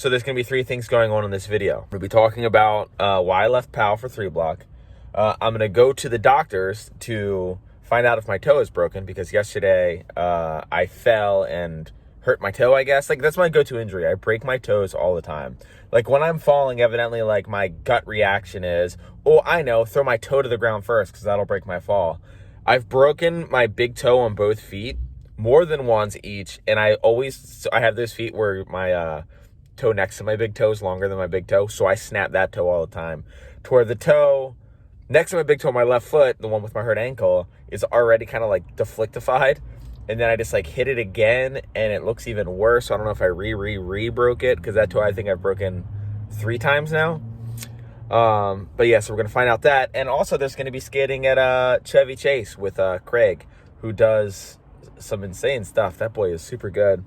So there's going to be three things going on in this video. We'll be talking about why I left Powell for 3 block. I'm going to go to the doctors to find out if my toe is broken, because yesterday I fell and hurt my toe, I guess. Like, that's my go-to injury. I break my toes all the time. Like, when I'm falling, evidently, like, my gut reaction is, oh, I know, throw my toe to the ground first, because that'll break my fall. I've broken my big toe on both feet more than once each, and I have those feet where my toe next to my big toe is longer than my big toe, so I snap that toe all the time. To where the toe next to my big toe on my left foot, the one with my hurt ankle, is already kind of like deflectified, and then I just like hit it again, and it looks even worse. So I don't know if I re-broke it, because that toe I think I've broken 3 times now. But yeah, so we're gonna find out that, and also there's gonna be skating at Chevy Chase with Craig, who does some insane stuff. That boy is super good.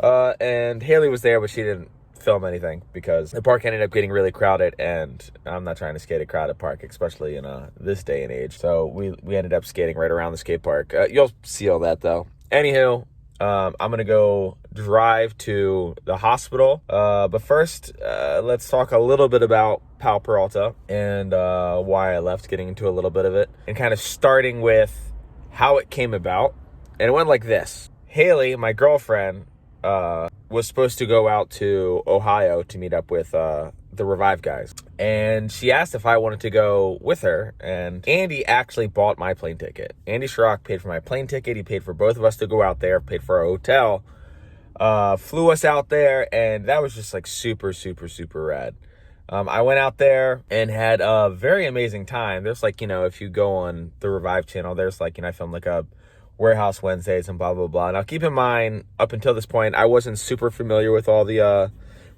And Haley was there, but she didn't film anything because the park ended up getting really crowded, and I'm not trying to skate a crowded park, especially in this day and age. So we ended up skating right around the skate park. You'll see all that though. Anywho, I'm gonna go drive to the hospital. But first, let's talk a little bit about Powell Peralta and why I left, getting into a little bit of it, and kind of starting with how it came about. And it went like this. Haley, my girlfriend, was supposed to go out to Ohio to meet up with the Revive guys. And she asked if I wanted to go with her. And Andy actually bought my plane ticket. Andy Schrock paid for my plane ticket. He paid for both of us to go out there, paid for our hotel, flew us out there, and that was just like super, super, super rad. I went out there and had a very amazing time. There's like, if you go on the Revive channel, there's like, I filmed like a Warehouse Wednesdays and blah, blah, blah. Now, keep in mind, up until this point, I wasn't super familiar with all the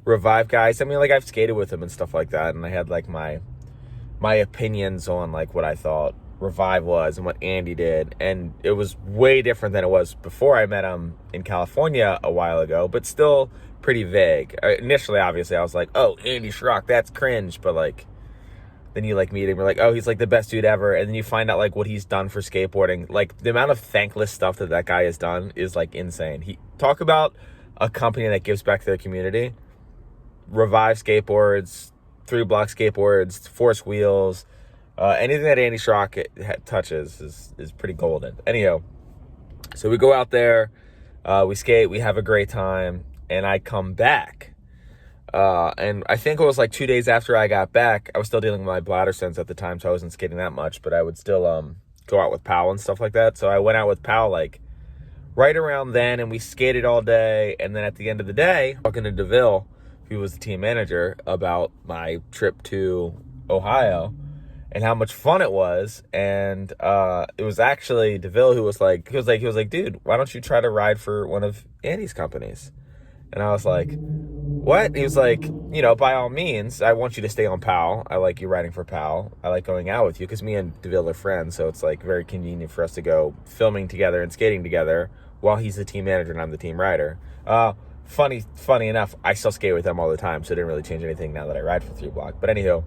Revive guys. I mean, like, I've skated with them and stuff like that, and I had, like, my opinions on, like, what I thought Revive was and what Andy did, and it was way different than it was before I met him in California a while ago, but still pretty vague. Initially, obviously, I was like, oh, Andy Schrock, that's cringe, but, like, then you like meet him, you're like, oh, he's like the best dude ever. And then you find out like what he's done for skateboarding. Like the amount of thankless stuff that guy has done is like insane. Talk about a company that gives back to the community. Revive skateboards, 3 block skateboards, Force wheels, anything that Andy Schrock touches is pretty golden. Anyhow, so we go out there, we skate, we have a great time, and I come back. And I think it was like 2 days after I got back. I was still dealing with my bladder sense at the time, so I wasn't skating that much, but I would still go out with Powell and stuff like that. So I went out with Powell like right around then, and we skated all day. And then at the end of the day, talking to DeVille, who was the team manager, about my trip to Ohio and how much fun it was. And it was actually DeVille who was like, he was like, dude, why don't you try to ride for one of Andy's companies? And I was like, what? He was like, by all means, I want you to stay on Powell. I like you riding for Powell. I like going out with you, because me and DeVille are friends, so it's like very convenient for us to go filming together and skating together while he's the team manager and I'm the team rider. Funny enough, I still skate with him all the time, so it didn't really change anything now that I ride for 3 block. But anyhow,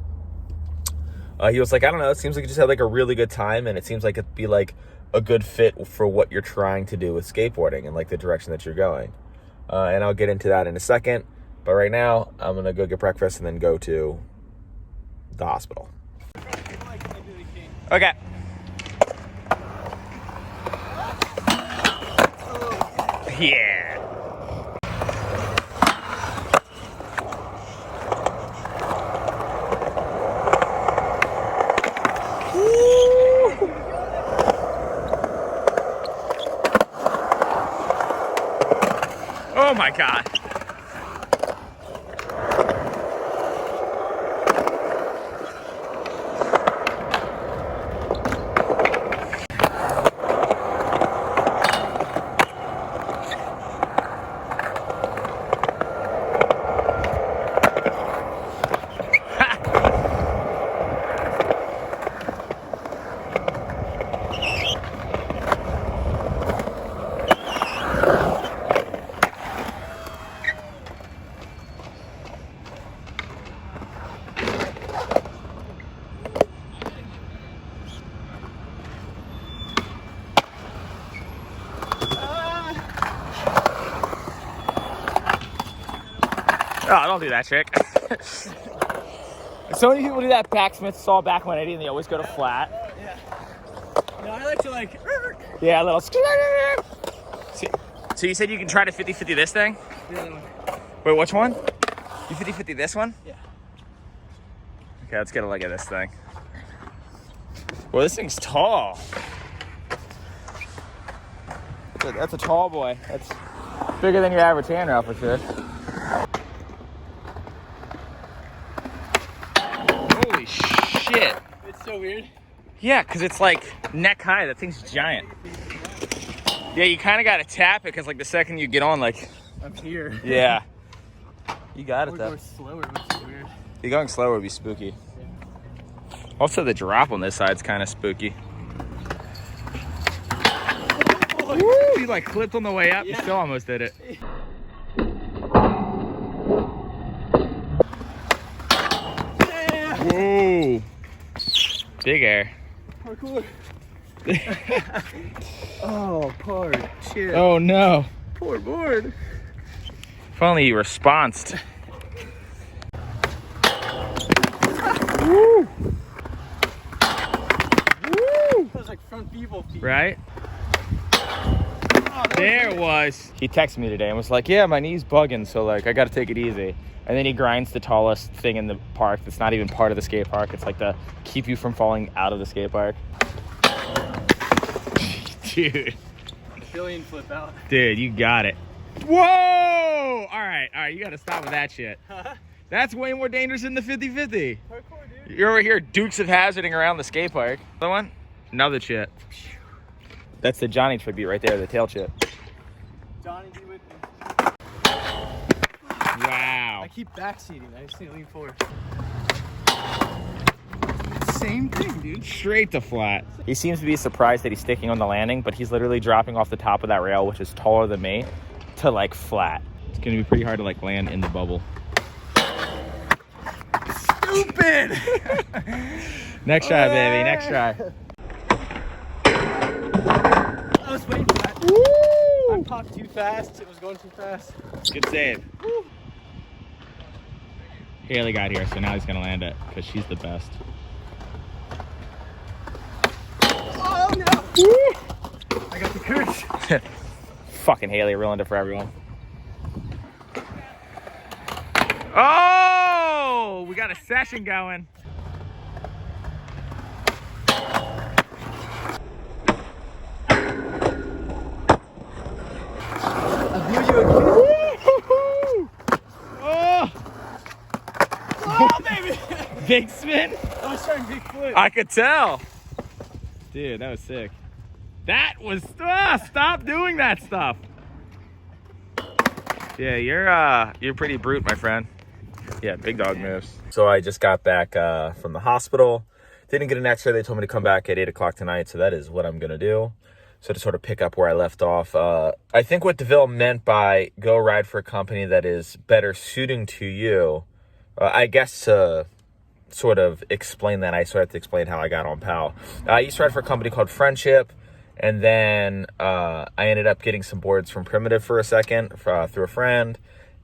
he was like, I don't know, it seems like you just had like a really good time, and it seems like it'd be like a good fit for what you're trying to do with skateboarding and like the direction that you're going. And I'll get into that in a second. But right now, I'm going to go get breakfast and then go to the hospital. Okay. Yeah. Oh my God. Oh, don't do that trick. So many people do that backsmith saw back 180 and they always go to flat. Yeah. No, I like to like. Yeah, a little. So you said you can try to 50-50 this thing? The other one. Wait, which one? You 50-50 this one? Yeah. Okay, let's get a look at this thing. Well, this thing's tall. That's a tall boy. That's bigger than your average handrail for sure. Holy shit. It's so weird. Yeah, because it's like neck high. That thing's giant. Yeah, you kind of got to tap it because like the second you get on, like... I'm here. Yeah. You got it Or though. go slower, which is weird. You're going slower would be spooky. Yeah. Also, the drop on this side's kind of spooky. Woo! You like clipped on the way up. Yeah. You still almost did it. Yeah. Whoa! Big air. Parkour. Oh, board. Shit. Oh no! Poor board. If only you responsed. Woo! Woo! Those like front people feet. Right? Oh, There it was. He texted me today and was like, yeah, my knee's bugging, so like I gotta take it easy. And then he grinds the tallest thing in the park that's not even part of the skate park. It's like to keep you from falling out of the skate park. Dude. Billion flip out. Dude, you got it. Whoa! All right, you gotta stop with that shit. That's way more dangerous than the 50-50. Parkour, dude. You're over here Dukes of Hazzarding around the skate park. Another one? Another chip. That's the Johnny tribute right there, the tail chip. Johnny, be with me. Wow. I keep backseating. I just need to lean forward. Same thing, dude. Straight to flat. He seems to be surprised that he's sticking on the landing, but he's literally dropping off the top of that rail, which is taller than me, to like flat. It's gonna be pretty hard to like land in the bubble. Stupid! Next try, baby, next try. I was waiting for that. Woo! I popped too fast. It was going too fast. Good save. Woo. Haley got here, so now he's gonna land it, because she's the best. Oh no! Woo. I got the curse. Fucking Haley ruined it for everyone. Oh, we got a session going. I'll view you again. Oh, Oh, baby! big spin. I was trying big flip. I could tell. Dude, that was sick. That was, stop doing that stuff. Yeah, you're pretty brute, my friend. Yeah, big dog moves. So I just got back from the hospital. Didn't get an x-ray. They told me to come back at 8 o'clock tonight. So that is what I'm going to do. So to sort of pick up where I left off. I think what DeVille meant by go ride for a company that is better suiting to you, I guess to sort of explain that, I sort of have to explain how I got on Powell. I used to ride for a company called Friendship. And then I ended up getting some boards from Primitive for a second through a friend.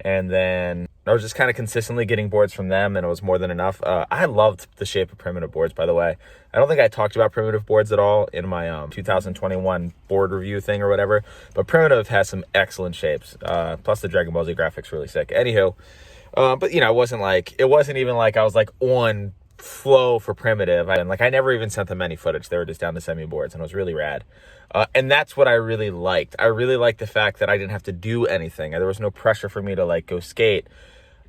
And then I was just kind of consistently getting boards from them, and it was more than enough. I loved the shape of Primitive boards, by the way. I don't think I talked about Primitive boards at all in my 2021 board review thing or whatever. But Primitive has some excellent shapes. Plus the Dragon Ball Z graphics really sick. Anywho, but you know, it wasn't even like I was like on flow for Primitive. I never even sent them any footage. They were just down to send me boards, and it was really rad. And that's what I really liked. I really liked the fact that I didn't have to do anything. There was no pressure for me to like go skate.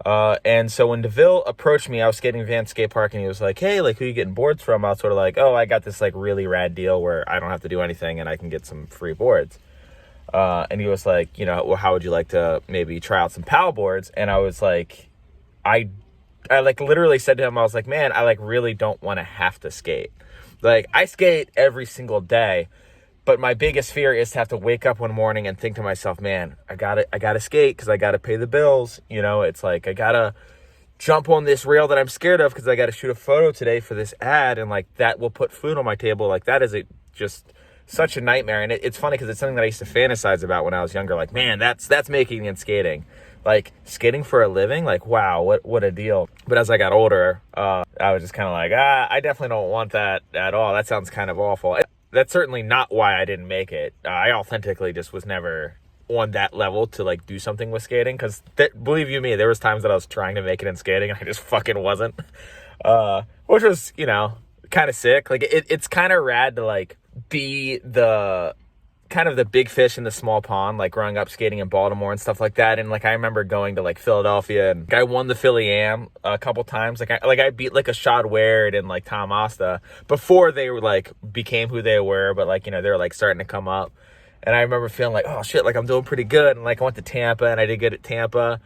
And so when DeVille approached me, I was skating Van Skatepark, and he was like, hey, like, who are you getting boards from? I was sort of like, oh, I got this like really rad deal where I don't have to do anything and I can get some free boards. And he was like, you know, well, how would you like to maybe try out some Powell boards? And I was like, I like literally said to him, I was like, man, I like really don't want to have to skate. Like, I skate every single day, but my biggest fear is to have to wake up one morning and think to myself, man, I gotta skate because I gotta pay the bills. You know, it's like I gotta jump on this rail that I'm scared of because I gotta shoot a photo today for this ad, and like that will put food on my table. Like that is just such a nightmare. And it's funny because it's something that I used to fantasize about when I was younger. Like, man, that's making it in skating. like skating for a living, like, wow, what a deal. But as I got older, I was just kind of like, I definitely don't want that at all. That sounds kind of awful. That's certainly not why I didn't make it. I authentically just was never on that level to like do something with skating, because believe you me, there was times that I was trying to make it in skating and I just fucking wasn't, which was, you know, kind of sick. Like it's kind of rad to like be the kind of the big fish in the small pond, like growing up skating in Baltimore and stuff like that. And like I remember going to like Philadelphia, and I won the Philly Am a couple times. Like I beat like a Shad Ward and like Tom Asta before they were like became who they were, but like, you know, they were like starting to come up. And I remember feeling like, oh shit, like I'm doing pretty good. And like I went to Tampa, and I did good at Tampa.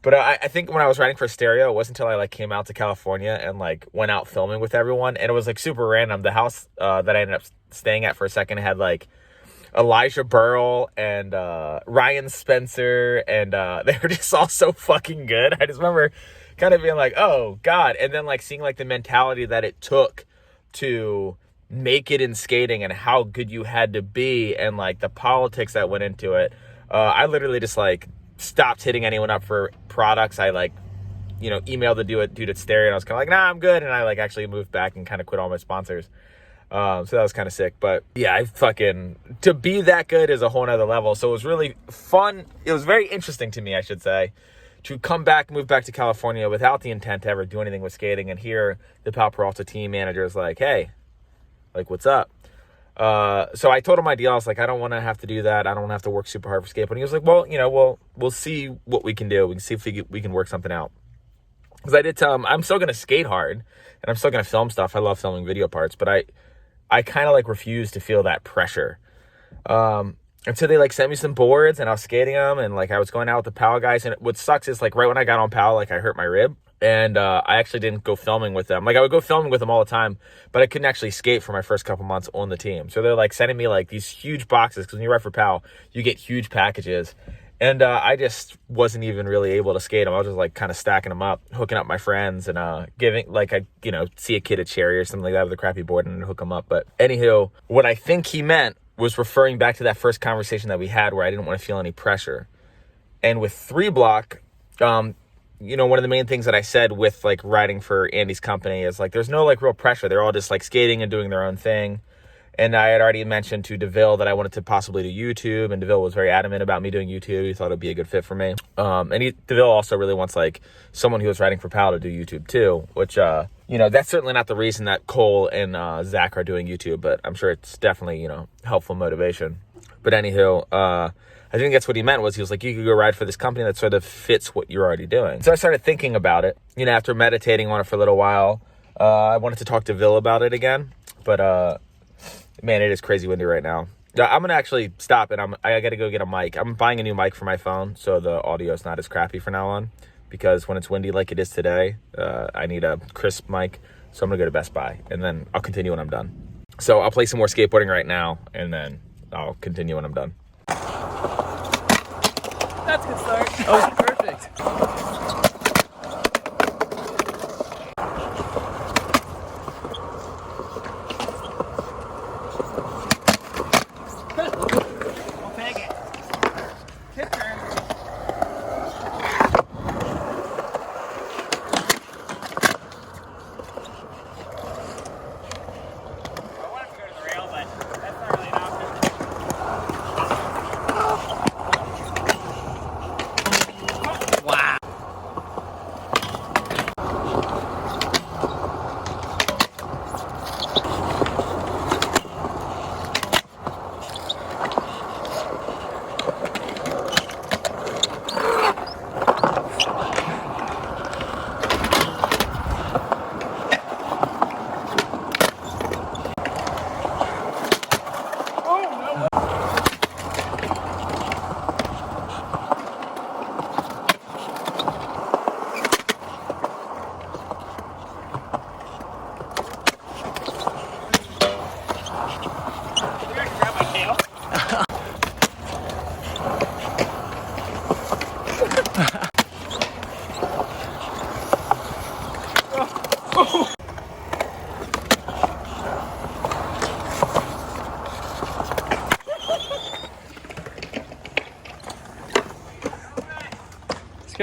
But I think when I was riding for Stereo, it wasn't until I like came out to California and like went out filming with everyone, and it was like super random. The house that I ended up staying at for a second had like Elijah Burrell and Ryan Spencer, and they were just all so fucking good. I just remember kind of being like, oh God. And then like seeing like the mentality that it took to make it in skating and how good you had to be, and like the politics that went into it. I literally just like stopped hitting anyone up for products. I like, you know, emailed the dude at Stereo, and I was kind of like, nah, I'm good. And I like actually moved back and kind of quit all my sponsors. So that was kind of sick. But yeah, to be that good is a whole nother level. So it was really fun. It was very interesting to me, I should say, to move back to California without the intent to ever do anything with skating, and hear the Powell Peralta team manager is like, hey, like, what's up? So I told him my deal. I was like, I don't want to have to do that. I don't want to have to work super hard for skateboarding. He was like, well, you know, we'll see what we can do. We can see if we can work something out. Because I did tell him I'm still going to skate hard, and I'm still going to film stuff. I love filming video parts, but I kind of like refuse to feel that pressure. And so they like sent me some boards, and I was skating them, and like I was going out with the Powell guys. And what sucks is like right when I got on Powell, like I hurt my rib, and I actually didn't go filming with them. Like I would go filming with them all the time, but I couldn't actually skate for my first couple months on the team. So they're like sending me like these huge boxes, because when you ride for Powell, you get huge packages. And I just wasn't even really able to skate them. I was just like kind of stacking them up, hooking up my friends, and giving, like, I, you know, see a kid at Cherry or something like that with a crappy board and hook them up. But anywho, what I think he meant was referring back to that first conversation that we had where I didn't want to feel any pressure. And with 3 Block, you know, one of the main things that I said with like riding for Andy's company is like, there's no like real pressure. They're all just like skating and doing their own thing. And I had already mentioned to DeVille that I wanted to possibly do YouTube, and DeVille was very adamant about me doing YouTube. He thought it'd be a good fit for me. And DeVille also really wants like someone who was riding for Powell to do YouTube too, which, you know, that's certainly not the reason that Cole and Zach are doing YouTube, but I'm sure it's definitely, you know, helpful motivation. But anywho, I think that's what he meant was he was like, you could go ride for this company that sort of fits what you're already doing. So I started thinking about it, you know, after meditating on it for a little while. I wanted to talk to DeVille about it again, but, man, it is crazy windy right now. I'm going to actually stop, and I got to go get a mic. I'm buying a new mic for my phone, so the audio is not as crappy from now on, because when it's windy like it is today, I need a crisp mic. So I'm going to go to Best Buy, and then I'll continue when I'm done. So I'll play some more skateboarding right now, and then I'll continue when I'm done. That's a good start. That was perfect.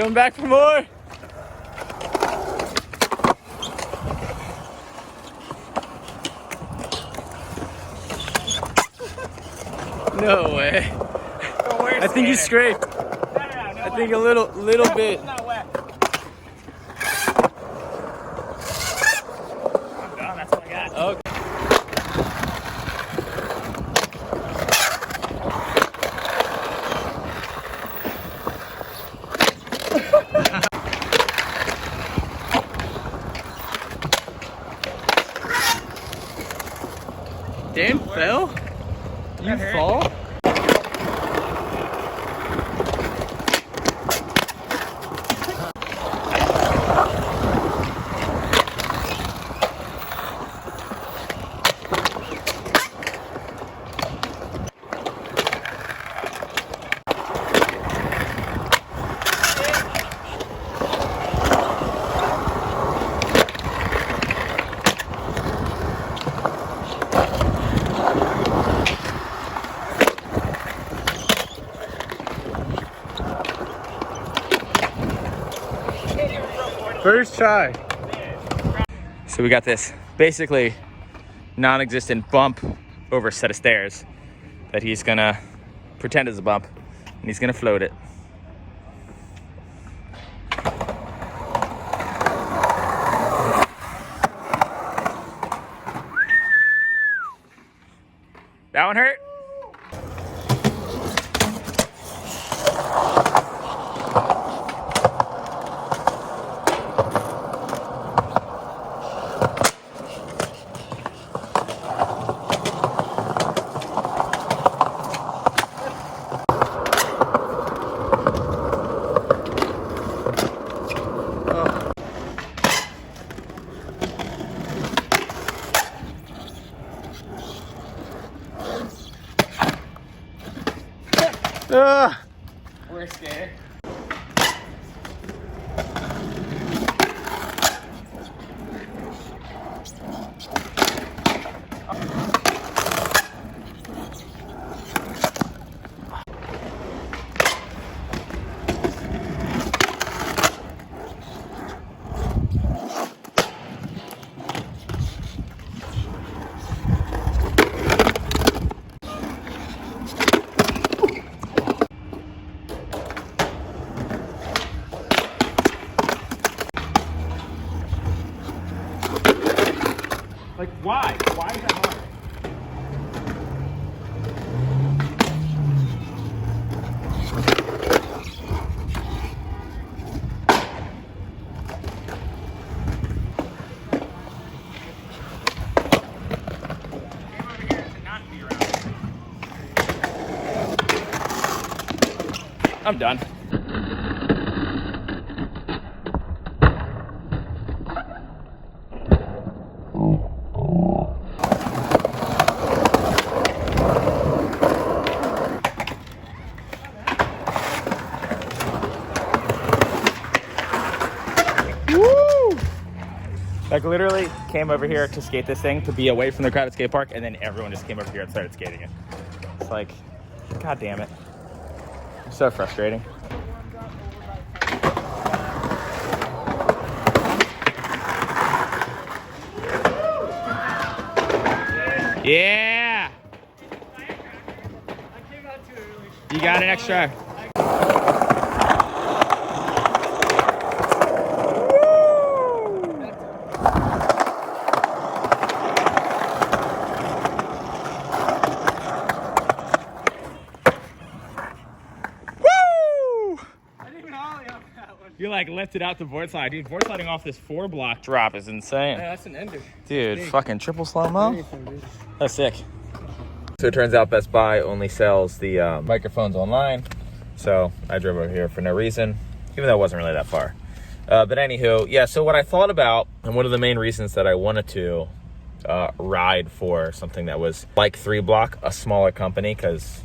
Coming back for more. No way. I think you scraped. I think a little bit. It's not wet. I'm done. That's all I got. Okay. Damn, Phil. You fall? First try. So we got this basically non-existent bump over a set of stairs that he's gonna pretend is a bump, and he's gonna float it. That one hurt? We're scared. Like, why? Why is that hard? I'm done. Like, literally came over here to skate this thing, to be away from the crowded skate park, and then everyone just came over here and started skating it. It's like, god damn it. It's so frustrating. Yeah! You got an extra. You like lifted out the board slide. Dude, board sliding off this 4-block drop is insane. Yeah, that's an ender. Dude, fucking triple slow-mo. That's sick. So it turns out Best Buy only sells the microphones online. So I drove over here for no reason, even though it wasn't really that far. But anywho, yeah, so what I thought about, and one of the main reasons that I wanted to ride for something that was like 3-block, a smaller company, because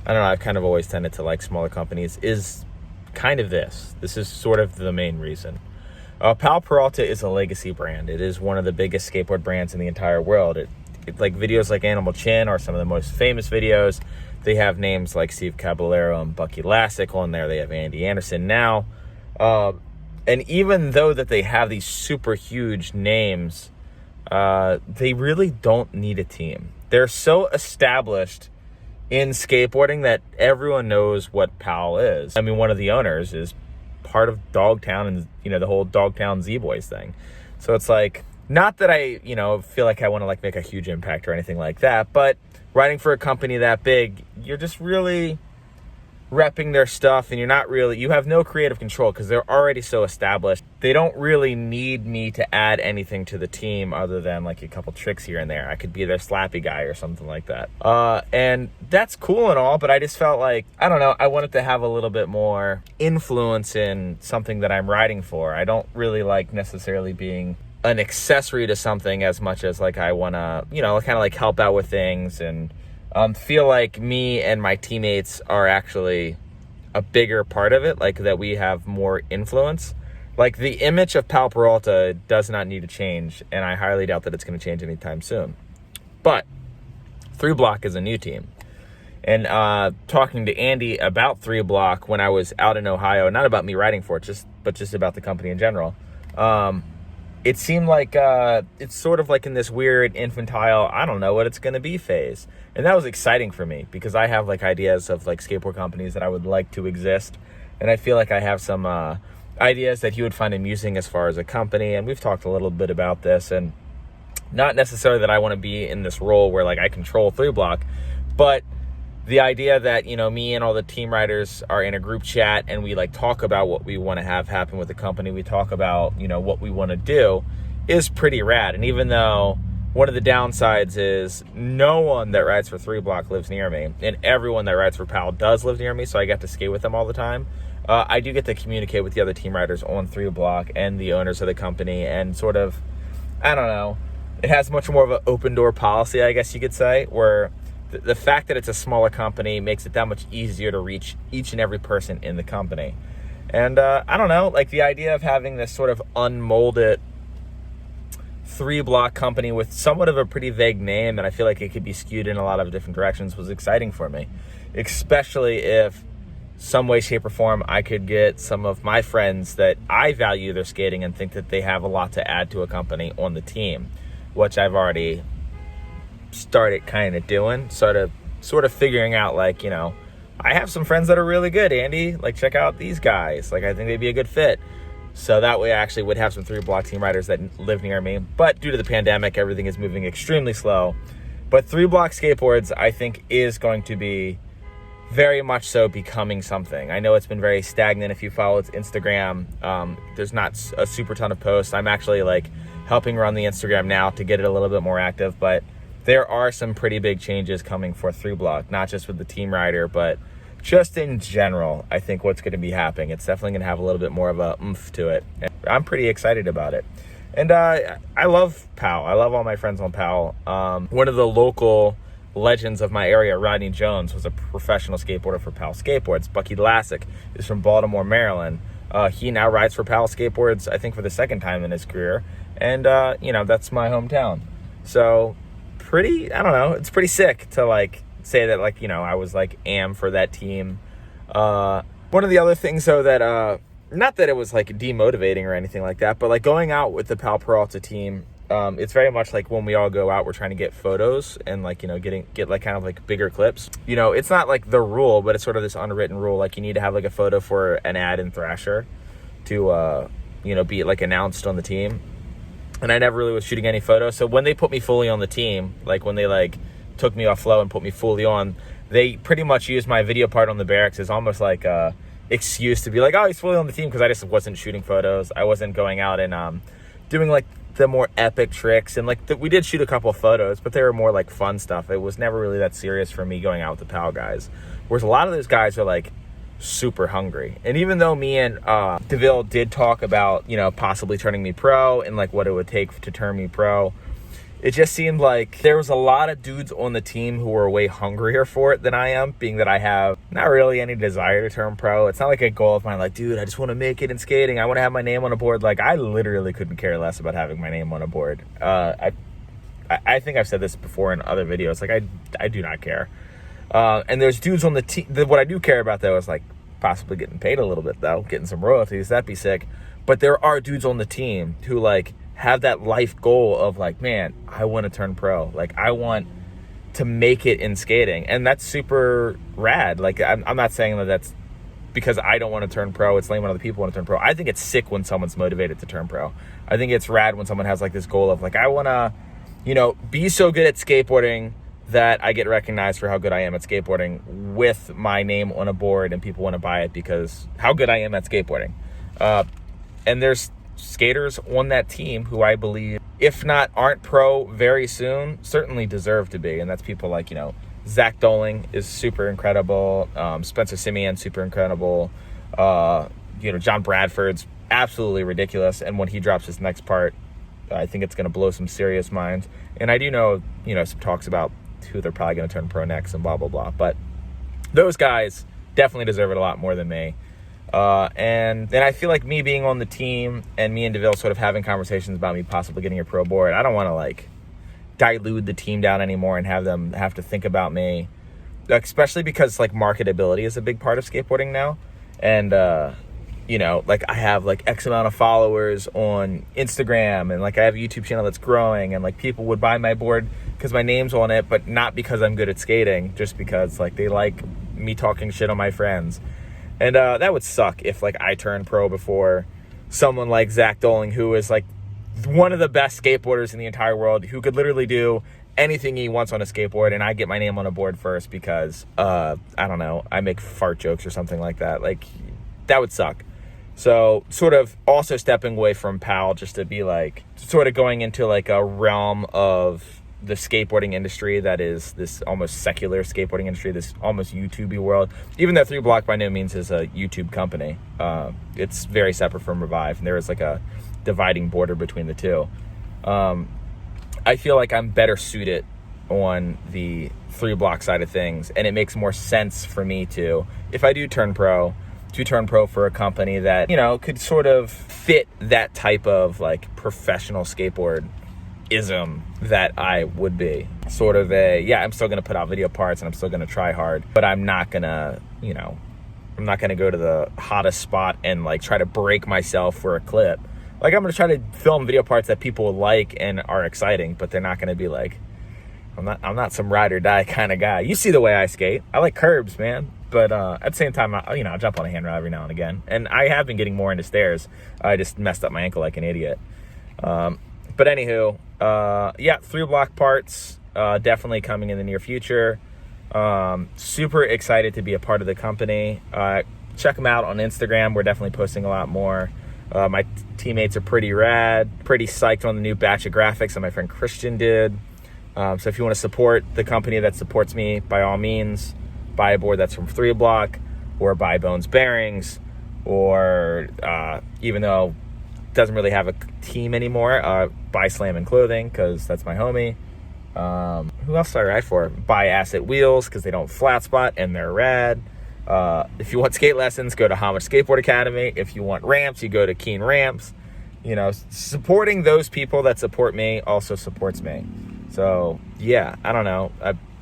I don't know, I've kind of always tended to like smaller companies, is kind of this. This is sort of the main reason. Powell Peralta is a legacy brand. It is one of the biggest skateboard brands in the entire world. It like videos like Animal Chin are some of the most famous videos. They have names like Steve Caballero and Bucky Lassick on there. They have Andy Anderson now. And even though that they have these super huge names, they really don't need a team. They're so established in skateboarding that everyone knows what Powell is. I mean, one of the owners is part of Dogtown and, you know, the whole Dogtown Z-Boys thing. So it's like, not that I, you know, feel like I want to like make a huge impact or anything like that, but writing for a company that big, you're just really repping their stuff, and you have no creative control because they're already so established. They don't really need me to add anything to the team other than like a couple tricks here and there. I could be their slappy guy or something like that. And that's cool and all, but I just felt like, I don't know, I wanted to have a little bit more influence in something that I'm writing for. I don't really like necessarily being an accessory to something as much as like I want to, you know, kind of like help out with things and feel like me and my teammates are actually a bigger part of it, like that we have more influence. Like the image of Powell Peralta does not need to change, and I highly doubt that it's going to change anytime soon. But 3 Block is a new team. And talking to Andy about 3 Block when I was out in Ohio, not about me writing for it, but just about the company in general, it seemed like it's sort of like in this weird infantile, I don't know what it's going to be phase. And that was exciting for me because I have like ideas of like skateboard companies that I would like to exist. And I feel like I have some ideas that he would find amusing as far as a company. And we've talked a little bit about this, and not necessarily that I want to be in this role where like I control 3 Block, but the idea that, you know, me and all the team writers are in a group chat and we like talk about what we want to have happen with the company. We talk about, you know, what we want to do is pretty rad. And even though one of the downsides is no one that rides for 3 Block lives near me, and everyone that rides for Powell does live near me, so I get to skate with them all the time. I do get to communicate with the other team riders on 3 Block and the owners of the company, and sort of, I don't know, it has much more of an open door policy, I guess you could say, where the fact that it's a smaller company makes it that much easier to reach each and every person in the company. And I don't know, like the idea of having this sort of unmolded 3 Block company with somewhat of a pretty vague name, and I feel like it could be skewed in a lot of different directions, was exciting for me. Especially if some way, shape, or form I could get some of my friends that I value their skating and think that they have a lot to add to a company on the team, which I've already started kind of doing, sort of figuring out, like, you know, I have some friends that are really good, Andy, like check out these guys, like I think they'd be a good fit. So that way I actually would have some 3 Block team riders that live near me. But due to the pandemic, everything is moving extremely slow. But 3 Block Skateboards, I think, is going to be very much so becoming something. I know it's been very stagnant. If you follow its Instagram, there's not a super ton of posts. I'm actually like helping run the Instagram now to get it a little bit more active, but there are some pretty big changes coming for 3 Block, not just with the team rider, but just in general. I think what's going to be happening, it's definitely going to have a little bit more of a oomph to it. And I'm pretty excited about it. And I love Powell. I love all my friends on Powell. One of the local legends of my area, Rodney Jones, was a professional skateboarder for Powell Skateboards. Bucky Lassick is from Baltimore, Maryland. He now rides for Powell Skateboards, I think, for the 2nd time in his career. And, you know, that's my hometown. So pretty, I don't know, it's pretty sick to like say that, like, you know, I was like for that team. One of the other things though that not that it was like demotivating or anything like that, but like going out with the Powell Peralta team, it's very much like when we all go out, we're trying to get photos and like, you know, get like kind of like bigger clips. You know, it's not like the rule, but it's sort of this unwritten rule, like you need to have like a photo for an ad in Thrasher to you know, be like announced on the team. And I never really was shooting any photos. So when they put me fully on the team, like when they like took me off flow and put me fully on, they pretty much used my video part on the barracks as almost like a excuse to be like, oh, he's fully on the team, because I just wasn't shooting photos. I wasn't going out and doing like the more epic tricks. And like we did shoot a couple of photos, but they were more like fun stuff. It was never really that serious for me going out with the Powell guys. Whereas a lot of those guys are like super hungry. And even though me and DeVille did talk about, you know, possibly turning me pro and like what it would take to turn me pro, it just seemed like there was a lot of dudes on the team who were way hungrier for it than I am, being that I have not really any desire to turn pro. It's not like a goal of mine, like, dude, I just want to make it in skating. I want to have my name on a board. Like, I literally couldn't care less about having my name on a board. I think I've said this before in other videos. Like, I do not care. And there's dudes on the team. What I do care about, though, is like possibly getting paid a little bit though, getting some royalties. That'd be sick. But there are dudes on the team who like have that life goal of like, man, I want to turn pro. Like I want to make it in skating, and that's super rad. Like I'm not saying that that's because I don't want to turn pro. It's lame when other people want to turn pro. I think it's sick when someone's motivated to turn pro. I think it's rad when someone has like this goal of like, I want to, you know, be so good at skateboarding that I get recognized for how good I am at skateboarding with my name on a board, and people want to buy it because how good I am at skateboarding. And there's skaters on that team who I believe, if not aren't pro very soon, certainly deserve to be. And that's people like, you know, Zach Doling is super incredible. Spencer Simeon, super incredible. You know, John Bradford's absolutely ridiculous. And when he drops his next part, I think it's going to blow some serious minds. And I do know, you know, some talks about who they're probably going to turn pro next and blah, blah, blah. But those guys definitely deserve it a lot more than me. And then I feel like me being on the team and me and DeVille sort of having conversations about me possibly getting a pro board, I don't want to like dilute the team down anymore and have them have to think about me, especially because like marketability is a big part of skateboarding now. And you know, like I have like X amount of followers on Instagram, and like I have a YouTube channel that's growing, and like people would buy my board because my name's on it, but not because I'm good at skating, just because like they like me talking shit on my friends. And that would suck if like I turned pro before someone like Zach Doling, who is like one of the best skateboarders in the entire world, who could literally do anything he wants on a skateboard, and I get my name on a board first because I don't know, I make fart jokes or something like that. Like that would suck. So sort of also stepping away from Powell just to be like sort of going into like a realm of the skateboarding industry that is this almost secular skateboarding industry, this almost YouTube-y world. Even though 3 Block by no means is a YouTube company, it's very separate from Revive, and there is like a dividing border between the two. I feel like I'm better suited on the 3 Block side of things, and it makes more sense for me to, if I do turn pro, to turn pro for a company that, you know, could sort of fit that type of like professional skateboard-ism that I would be. Sort of a, yeah, I'm still going to put out video parts and I'm still going to try hard, but I'm not going to, you know, I'm not going to go to the hottest spot and like try to break myself for a clip. Like I'm going to try to film video parts that people like and are exciting, but they're not going to be like, I'm not some ride or die kind of guy. You see the way I skate. I like curbs, man. But at the same time, I'll jump on a handrail every now and again. And I have been getting more into stairs. I just messed up my ankle like an idiot. But anywho, yeah, 3 Block parts definitely coming in the near future. Super excited to be a part of the company. Check them out on Instagram. We're definitely posting a lot more. My teammates are pretty rad. Pretty psyched on the new batch of graphics that my friend Christian did. So if you want to support the company that supports me, by all means, buy a board that's from 3 Block, or buy Bones Bearings, or even though it doesn't really have a team anymore, buy Slam and Clothing, because that's my homie. Who else do I ride for? Buy Asset Wheels, because they don't flat spot and they're rad. If you want skate lessons, go to Homage Skateboard Academy. If you want ramps, you go to Keen Ramps. You know, supporting those people that support me also supports me. So yeah, I don't know.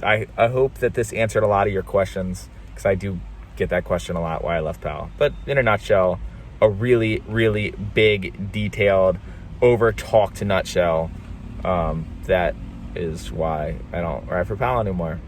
I hope that this answered a lot of your questions, because I do get that question a lot, why I left Powell. But in a nutshell, a really, really big, detailed, over-talked nutshell. That is why I don't ride for Powell anymore.